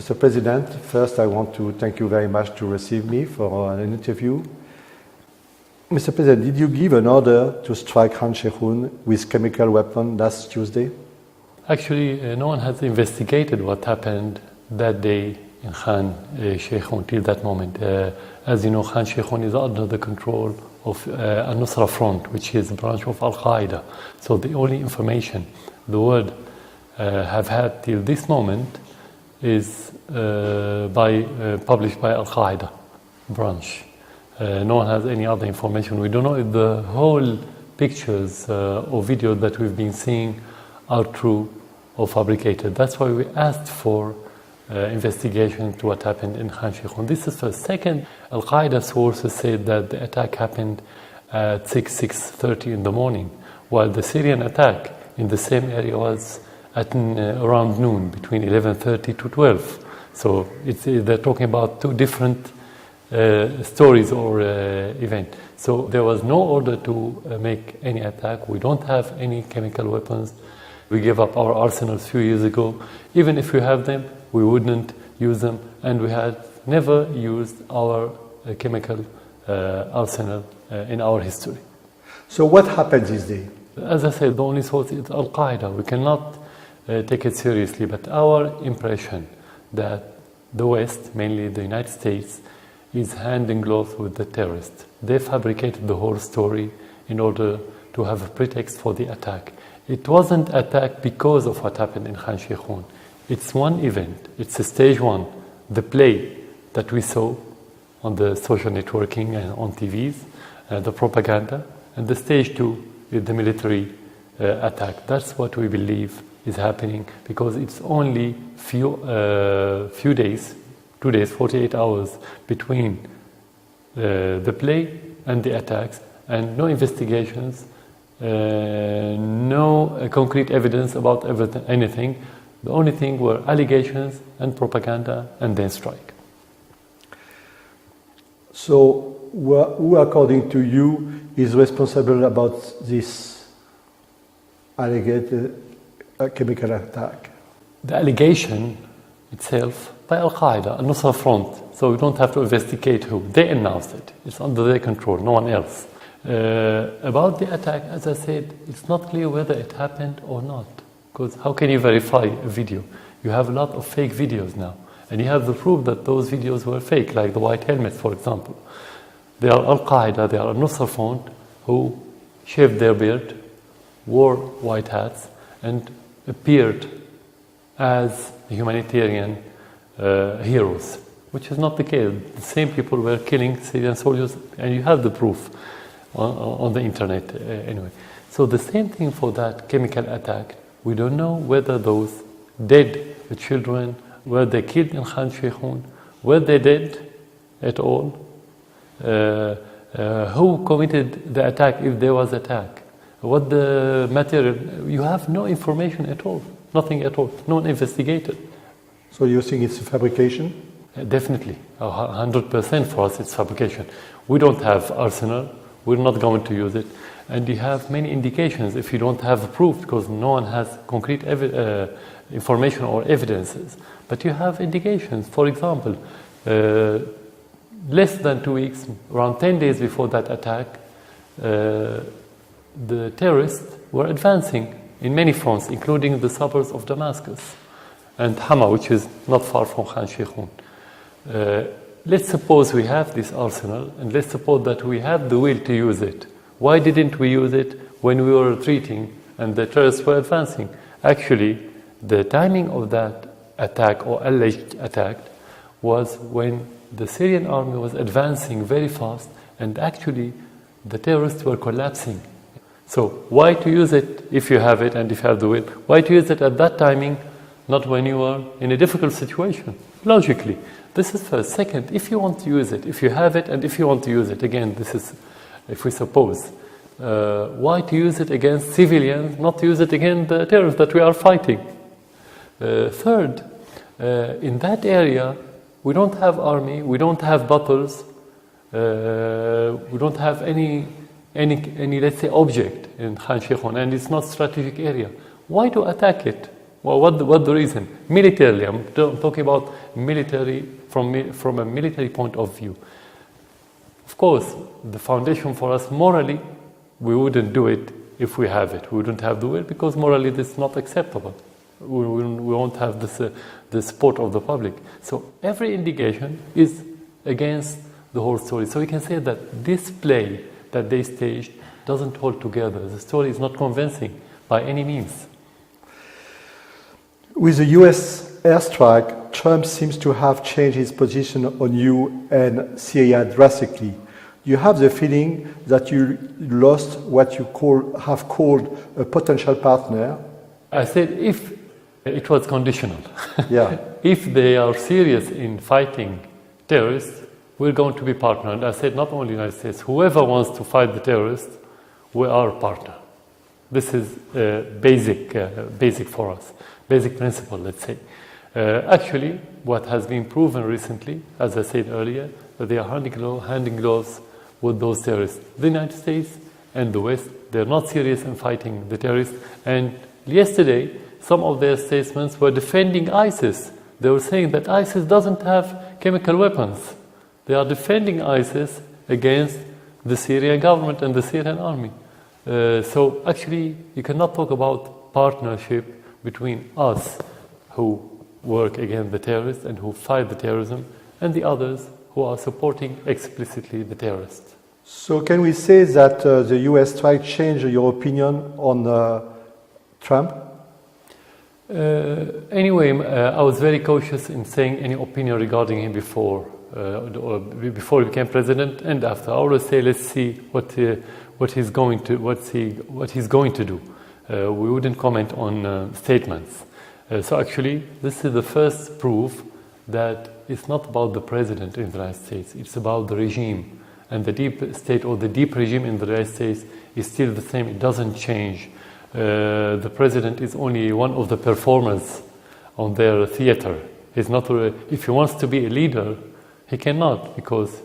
Mr. President, first I want to thank you very much to receive me for an interview. Mr. President, did you give an order to strike Khan Sheikhoun with chemical weapon last Tuesday? Actually, no one has investigated what happened that day in Khan Sheikhoun till that moment. As you know, Khan Sheikhoun is under the control of Al-Nusra Front, which is a branch of Al-Qaeda. So the only information the world have had till this moment is published by Al-Qaeda branch. No one has any other information. We don't know if the whole pictures or videos that we've been seeing are true or fabricated. That's why we asked for investigation to what happened in Khan Sheikhoun. This is first. Second, Al-Qaeda sources said that the attack happened at 6:30 in the morning, while the Syrian attack in the same area was at around noon, between 11:30 to 12. So they're talking about two different stories or events. So there was no order to make any attack. We don't have any chemical weapons. We gave up our arsenals a few years ago. Even if we have them, we wouldn't use them, and we had never used our chemical arsenal in our history. So what happened this day? As I said, the only source is Al-Qaeda. We cannot take it seriously, but our impression that the West, mainly the United States, is hand in glove with the terrorists. They fabricated the whole story in order to have a pretext for the attack. It wasn't attack because of what happened in Khan Sheikhoun. It's one event. It's a stage one, the play that we saw on the social networking and on TVs, the propaganda, and the stage two is the military attack. That's what we believe is happening, because it's only few days, 2 days, 48 hours between the play and the attacks, and no investigations, no concrete evidence about anything. The only thing were allegations and propaganda, and then strike. So who, according to you, is responsible about this alleged chemical attack? The allegation itself by Al-Qaeda, Al-Nusra Front, so we don't have to investigate who. They announced it. It's under their control, no one else. About the attack, as I said, it's not clear whether it happened or not. Because how can you verify a video? You have a lot of fake videos now, and you have the proof that those videos were fake, like the white helmets, for example. They are Al-Qaeda, they are Al-Nusra Front, who shaved their beard, wore white hats, and appeared as humanitarian heroes, which is not the case. The same people were killing Syrian soldiers, and you have the proof on the internet anyway. So the same thing for that chemical attack. We don't know whether those dead children, were they killed in Khan Sheikhoun, were they dead at all, who committed the attack if there was attack, what the material. You have no information at all, nothing at all, no one investigated. So you think it's a fabrication? Definitely, 100% for us it's fabrication. We don't have arsenal, we're not going to use it. And you have many indications if you don't have proof, because no one has concrete information or evidences. But you have indications. For example, less than 2 weeks, around 10 days before that attack, the terrorists were advancing in many fronts, including the suburbs of Damascus and Hama, which is not far from Khan Sheikhoun. Let's suppose we have this arsenal, and let's suppose that we have the will to use it. Why didn't we use it when we were retreating and the terrorists were advancing? Actually, the timing of that attack or alleged attack was when the Syrian army was advancing very fast, and actually the terrorists were collapsing. So why to use it if you have it and if you have the will? Why to use it at that timing, not when you are in a difficult situation? Logically. This is first. Second, if you want to use it, if you have it and if you want to use it, again, this is if we suppose, why to use it against civilians, not to use it against the terrorists that we are fighting? Third, in that area, we don't have army, we don't have battles, we don't have any, let's say, object in Khan Sheikhoun, and it's not strategic area. Why to attack it? Well, what the reason? Militarily, I'm talking about military from a military point of view. Of course, the foundation for us morally, we wouldn't do it if we have it. We wouldn't have do it because morally this is not acceptable. We won't have the support of the public. So every indication is against the whole story. So we can say that this play that they staged doesn't hold together. The story is not convincing by any means. With the US airstrike, Trump seems to have changed his position on you and Syria drastically. You have the feeling that you lost what you have called a potential partner. I said if it was conditional. Yeah. If they are serious in fighting terrorists, we're going to be partner. And I said not only the United States, whoever wants to fight the terrorists, we are a partner. This is basic for us, basic principle, let's say. Actually, what has been proven recently, as I said earlier, that they are handing gloves with those terrorists. The United States and the West, they're not serious in fighting the terrorists. And yesterday, some of their statements were defending ISIS. They were saying that ISIS doesn't have chemical weapons. They are defending ISIS against the Syrian government and the Syrian army. So actually, you cannot talk about partnership between us who work against the terrorists and who fight the terrorism and the others who are supporting explicitly the terrorists. So can we say that the US strike changed your opinion on Trump? Anyway, I was very cautious in saying any opinion regarding him before he became president and after. I always say, let's see what he's going to do. We wouldn't comment on statements. So actually, this is the first proof that it's not about the president in the United States. It's about the regime, and the deep state or the deep regime in the United States is still the same. It doesn't change. The president is only one of the performers on their theater. He's not. If he wants to be a leader, he cannot, because,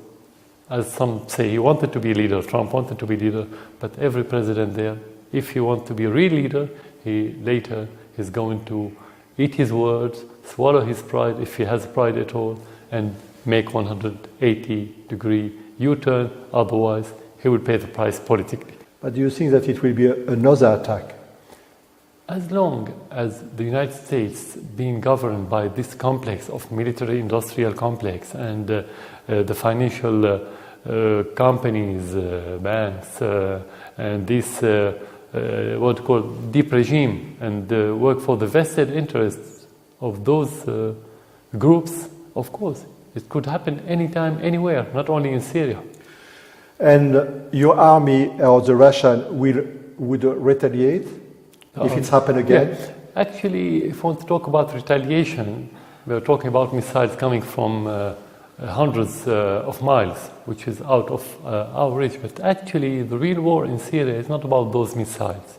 as some say, he wanted to be a leader. Trump wanted to be a leader, but every president there, if he wants to be a real leader, he later is going to eat his words, swallow his pride, if he has pride at all, and make 180-degree U-turn. Otherwise, he will pay the price politically. But do you think that it will be another attack? As long as the United States being governed by this complex of military-industrial complex and the financial companies, banks, and this what we call deep regime, and work for the vested interests of those groups, of course, it could happen anytime, anywhere, not only in Syria. And your army or the Russian would retaliate if it's happened again? Yeah. Actually, if we want to talk about retaliation, we are talking about missiles coming from hundreds of miles, which is out of our reach. But actually, the real war in Syria is not about those missiles.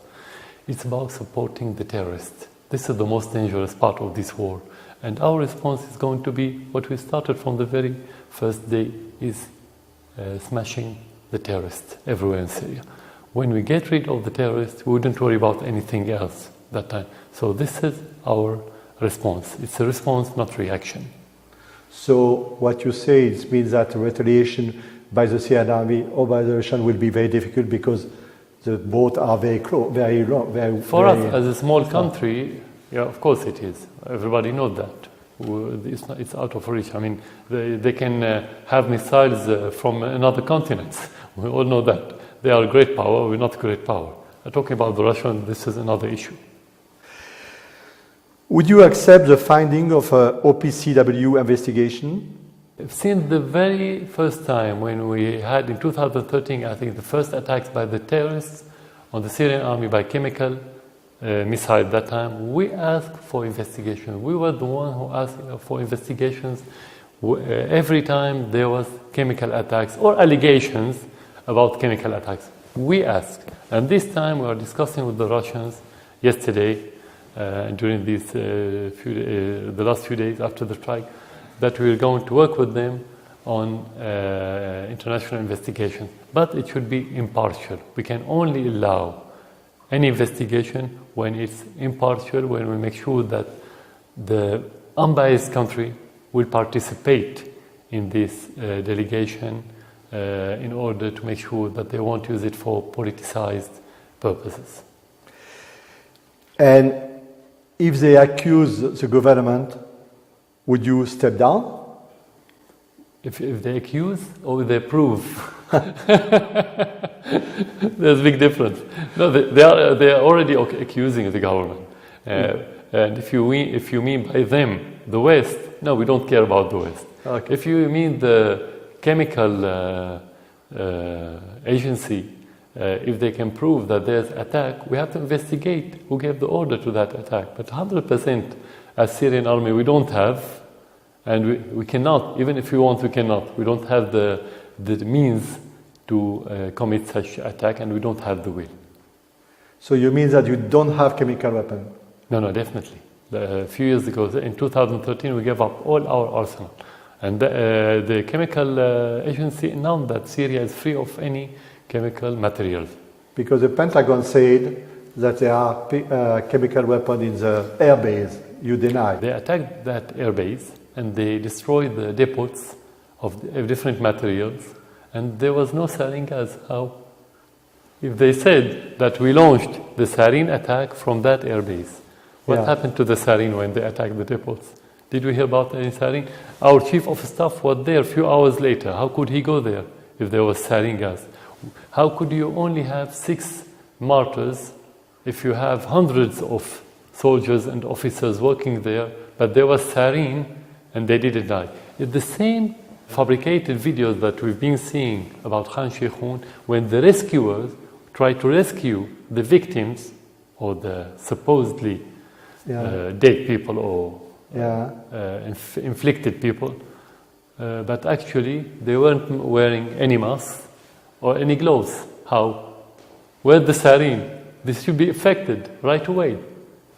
It's about supporting the terrorists. This is the most dangerous part of this war. And our response is going to be what we started from the very first day, is smashing the terrorists everywhere in Syria. When we get rid of the terrorists, we wouldn't worry about anything else that time. So this is our response. It's a response, not reaction. So what you say means that retaliation by the Syrian army or by the Russian will be very difficult because the both are very close, very long. For us, as a small country, yeah, of course it is. Everybody knows that. It's out of reach. I mean, they can have missiles from another continent. We all know that. They are a great power, we're not a great power. Talking about the Russian, this is another issue. Would you accept the finding of an OPCW investigation? Since the very first time when we had, in 2013, I think the first attacks by the terrorists on the Syrian army by chemical missile at that time, we asked for investigation. We were the one who asked for investigations every time there was chemical attacks or allegations about chemical attacks. We asked. And this time we are discussing with the Russians yesterday, during these the last few days after the strike, that we are going to work with them on international investigation. But it should be impartial. We can only allow any investigation when it's impartial, when we make sure that the unbiased country will participate in this delegation in order to make sure that they won't use it for politicized purposes. And if they accuse the government, would you step down? If they accuse or they prove, there's a big difference. No, they are already accusing the government. And if you mean by them the West, no, we don't care about the West. Okay. If you mean the chemical agency, if they can prove that there's attack, we have to investigate who gave the order to that attack. But 100% as Syrian army, we don't have, and we cannot, even if we want, we cannot. We don't have the means to commit such attack, and we don't have the will. So you mean that you don't have chemical weapon? No, definitely. A few years ago, in 2013, we gave up all our arsenal. And the chemical agency announced that Syria is free of any chemical materials. Because the Pentagon said that there are chemical weapons in the air base. You deny. They attacked that air base and they destroyed the depots of different materials, and there was no sarin gas. How? If they said that we launched the sarin attack from that air base, what happened to the sarin when they attacked the depots? Did we hear about any sarin? Our chief of staff was there a few hours later. How could he go there if there was sarin gas? How could you only have 6 martyrs if you have hundreds of soldiers and officers working there, but there was sarin and they didn't die? It's the same fabricated videos that we've been seeing about Khan Sheikhoun when the rescuers try to rescue the victims or the supposedly dead people or inflicted people, but actually they weren't wearing any masks or any gloves. How? Where the sarin? This should be affected right away.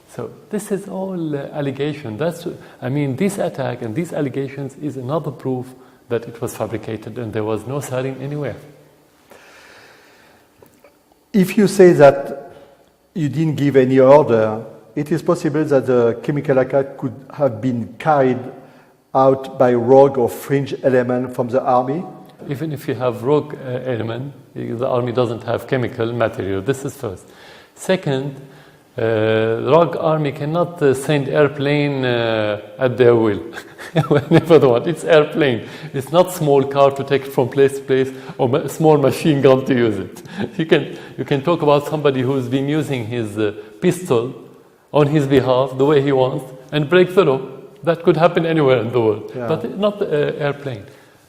So this is all allegation. This attack and these allegations is another proof that it was fabricated and there was no sarin anywhere. If you say that you didn't give any order, it is possible that the chemical attack could have been carried out by rogue or fringe element from the army? Even if you have rogue element, the army doesn't have chemical material. This is first. Second, rogue army cannot send airplane at their will whenever they want. It's airplane. It's not small car to take it from place to place or a small machine gun to use it. You can talk about somebody who's been using his pistol on his behalf the way he wants and break through. That could happen anywhere in the world, but not the airplane.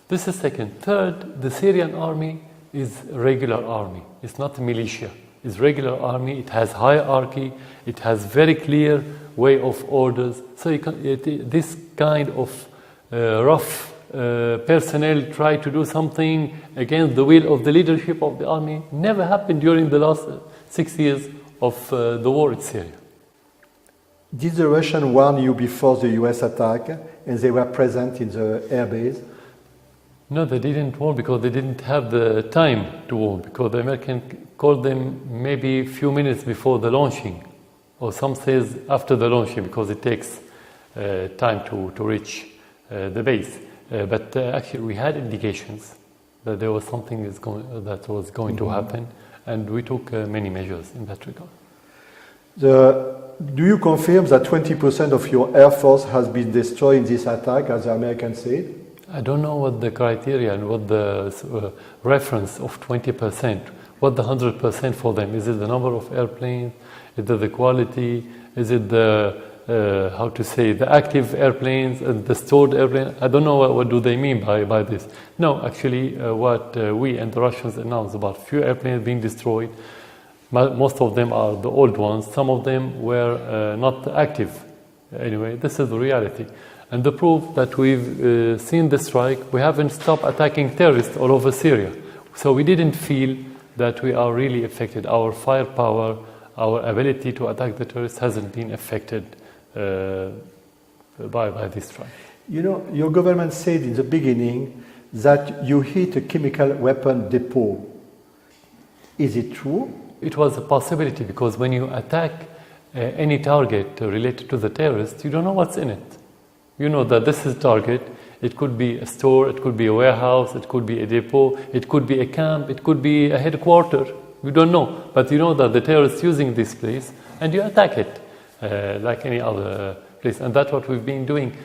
This is second. Third, the Syrian army is a regular army. It's not a militia. It's regular army. It has hierarchy. It has very clear way of orders. So this kind of rough personnel try to do something against the will of the leadership of the army never happened during the last 6 years of the war in Syria. Did the Russians warn you before the US attack and they were present in the air base? No, they didn't warn because they didn't have the time to warn, because the Americans called them maybe a few minutes before the launching, or some says after the launching, because it takes time to reach the base. But actually we had indications that there was something that was going to happen, and we took many measures in that regard. Do you confirm that 20% of your air force has been destroyed in this attack, as the Americans said? I don't know what the criteria and what the reference of 20%, what the 100% for them. Is it the number of airplanes? Is it the quality? Is it the, the active airplanes and the stored airplanes? I don't know what do they mean by this. No, actually what we and the Russians announced about few airplanes being destroyed. Most of them are the old ones. Some of them were not active. Anyway, this is the reality. And the proof that we've seen the strike, we haven't stopped attacking terrorists all over Syria. So we didn't feel that we are really affected. Our firepower, our ability to attack the terrorists hasn't been affected by this strike. You know, your government said in the beginning that you hit a chemical weapon depot. Is it true? It was a possibility because when you attack any target related to the terrorists, you don't know what's in it. You know that this is target. It could be a store, it could be a warehouse, it could be a depot, it could be a camp, it could be a headquarter. You don't know, but you know that the terrorists using this place, and you attack it like any other place. And that's what we've been doing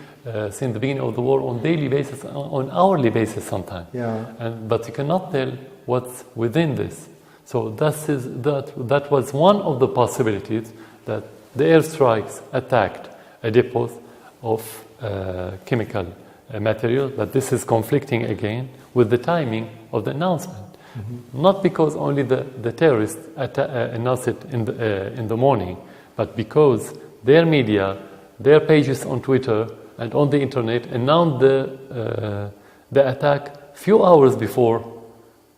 since the beginning of the war on daily basis, on hourly basis sometimes. Yeah. But you cannot tell what's within this. So that was one of the possibilities, that the airstrikes attacked a depot of chemical material, that this is conflicting again with the timing of the announcement. Mm-hmm. Not because only the terrorists announced it in the morning, but because their media, their pages on Twitter and on the internet announced the attack few hours before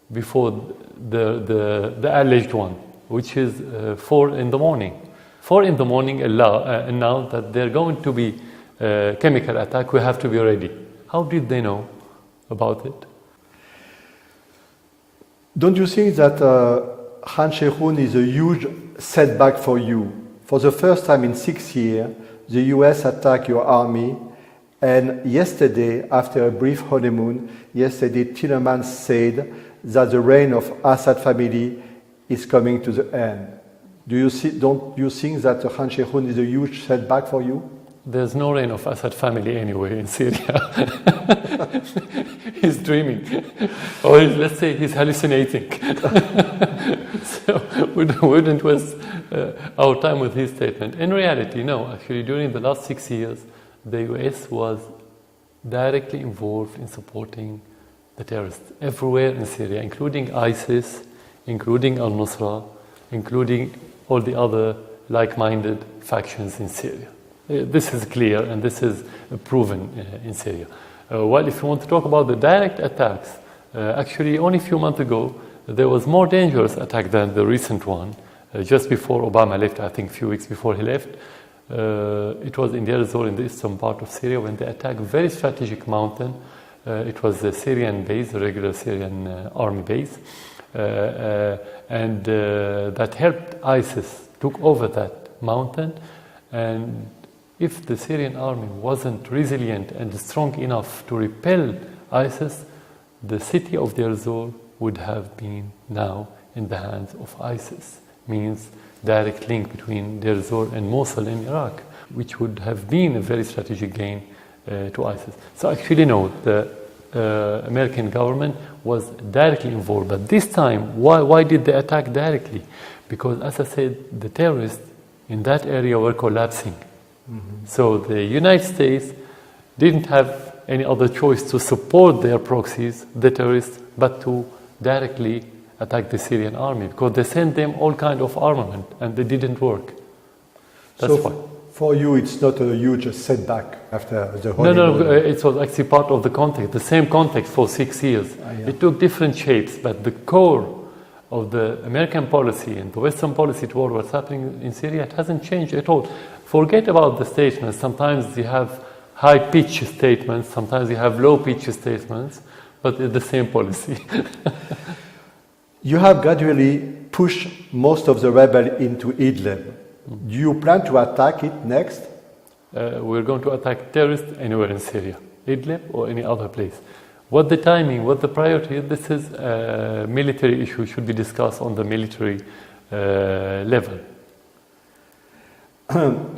the alleged one, which is 4 in the morning. 4 in the morning announced that they're going to be chemical attack, we have to be ready. How did they know about it? Don't you think that Khan Sheikhoun is a huge setback for you? For the first time in 6 years, the US attacked your army, and yesterday, after a brief honeymoon, Timmermans said that the reign of Assad family is coming to the end. Don't you think that Khan Sheikhoun is a huge setback for you? There's no reign of Assad family anyway in Syria. He's dreaming. Or let's say he's hallucinating. So we wouldn't waste our time with his statement. In reality, no. Actually, during the last 6 years, the US was directly involved in supporting the terrorists everywhere in Syria, including ISIS, including al-Nusra, including all the other like-minded factions in Syria. This is clear and this is proven in Syria. Well, if you want to talk about the direct attacks, actually only a few months ago there was more dangerous attack than the recent one. Just before Obama left, I think a few weeks before he left, it was in Deir ez-Zor in the eastern part of Syria when they attacked a very strategic mountain. It was a Syrian base, a regular Syrian army base, and that helped ISIS took over that mountain. And if the Syrian army wasn't resilient and strong enough to repel ISIS, the city of Deir ez-Zor would have been now in the hands of ISIS. Means direct link between Deir ez-Zor and Mosul in Iraq, which would have been a very strategic gain to ISIS. So actually, no, the American government was directly involved. But this time, why did they attack directly? Because, as I said, the terrorists in that area were collapsing. Mm-hmm. So the United States didn't have any other choice to support their proxies, the terrorists, but to directly attack the Syrian army, because they sent them all kind of armament and they didn't work. That's why. For you, it's not a huge setback after the honeymoon? No, it was actually part of the context, the same context for 6 years. Yeah. It took different shapes, but the core of the American policy and the Western policy toward what's happening in Syria, it hasn't changed at all. Forget about the statements. Sometimes you have high-pitched statements, sometimes you have low-pitched statements, but it's the same policy. You have gradually pushed most of the rebels into Idlib. Do you plan to attack it next? We're going to attack terrorists anywhere in Syria, Idlib or any other place. What the timing, what the priority, this is a military issue, should be discussed on the military level.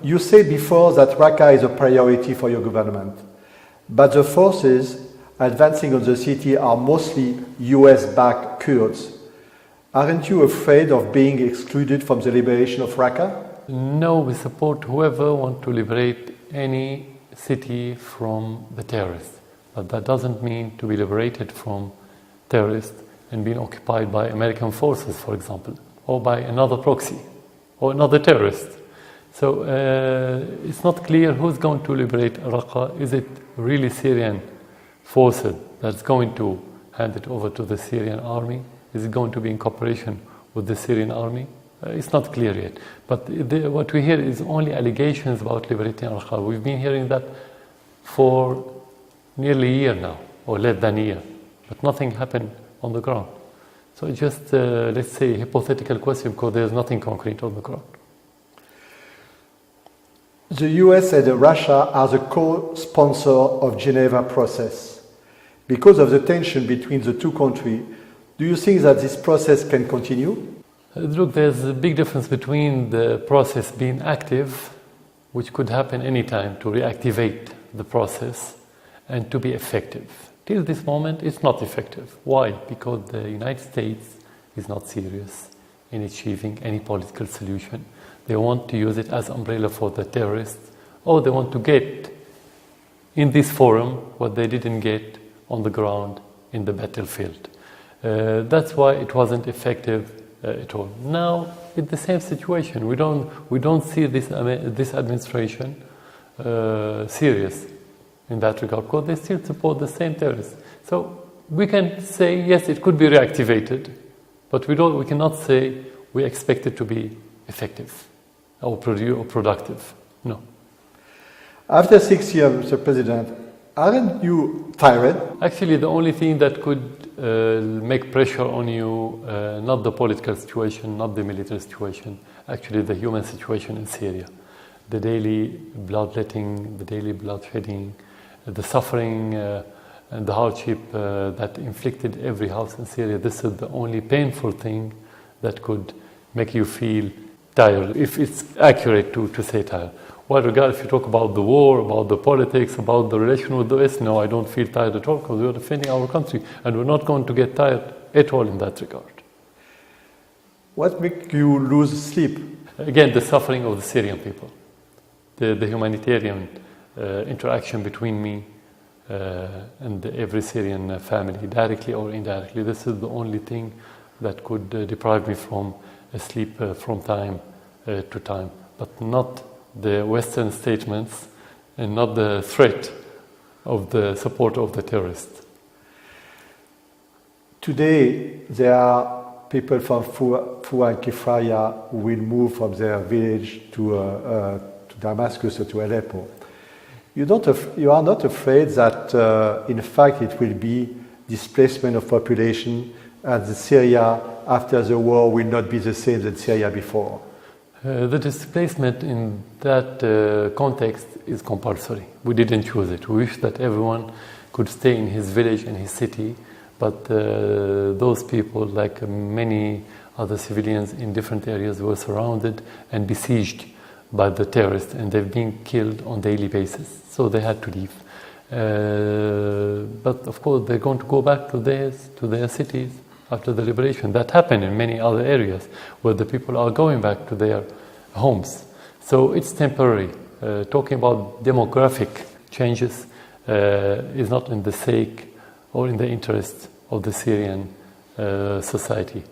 You said before that Raqqa is a priority for your government, but the forces advancing on the city are mostly US-backed Kurds. Aren't you afraid of being excluded from the liberation of Raqqa? No, we support whoever wants to liberate any city from the terrorists. But that doesn't mean to be liberated from terrorists and being occupied by American forces, for example, or by another proxy, or another terrorist. So it's not clear who's going to liberate Raqqa. Is it really Syrian forces that's going to hand it over to the Syrian army? Is it going to be in cooperation with the Syrian army? It's not clear yet. But what we hear is only allegations about liberating Raqqa. We've been hearing that for nearly a year now, or less than a year. But nothing happened on the ground. So it's just, let's say, a hypothetical question because there's nothing concrete on the ground. The US and Russia are the co-sponsor of Geneva process. Because of the tension between the two countries, do you think that this process can continue? Look, there's a big difference between the process being active, which could happen anytime to reactivate the process, and to be effective. Till this moment, it's not effective. Why? Because the United States is not serious in achieving any political solution. They want to use it as umbrella for the terrorists, or they want to get in this forum what they didn't get on the ground in the battlefield. That's why it wasn't effective at all. Now, it's the same situation. We don't see this administration serious in that regard, because they still support the same terrorists. So we can say, yes, it could be reactivated, but we cannot say we expect it to be effective or productive. No. After 6 years, Mr. President, aren't you tired? Actually, the only thing that could make pressure on you, not the political situation, not the military situation, actually the human situation in Syria. The daily bloodletting, the daily bloodshedding, the suffering and the hardship that inflicted every house in Syria. This is the only painful thing that could make you feel tired, if it's accurate to say tired. Well, regardless, if you talk about the war, about the politics, about the relation with the West, no, I don't feel tired at all, because we're defending our country, and we're not going to get tired at all in that regard. What makes you lose sleep? Again, the suffering of the Syrian people, the humanitarian interaction between me and every Syrian family, directly or indirectly. This is the only thing that could deprive me from sleep from time to time, but not the Western statements and not the threat of the support of the terrorists. Today, there are people from Foua and Kefraya who will move from their village to Damascus or to Aleppo. You are not afraid that, in fact, it will be displacement of population, and Syria after the war will not be the same as Syria before? The displacement in that context is compulsory. We didn't choose it. We wish that everyone could stay in his village and his city, but those people, like many other civilians in different areas, were surrounded and besieged by the terrorists, and they've been killed on a daily basis, so they had to leave. But of course, they're going to go back to their cities after the liberation. That happened in many other areas where the people are going back to their homes. So it's temporary. Talking about demographic changes is not in the sake or in the interest of the Syrian society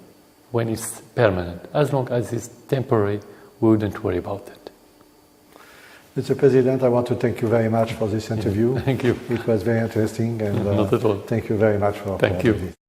when it's permanent. As long as it's temporary, we wouldn't worry about it. Mr. President, I want to thank you very much for this interview. Thank you. It was very interesting, and not at all. Thank you very much for Thank you. this.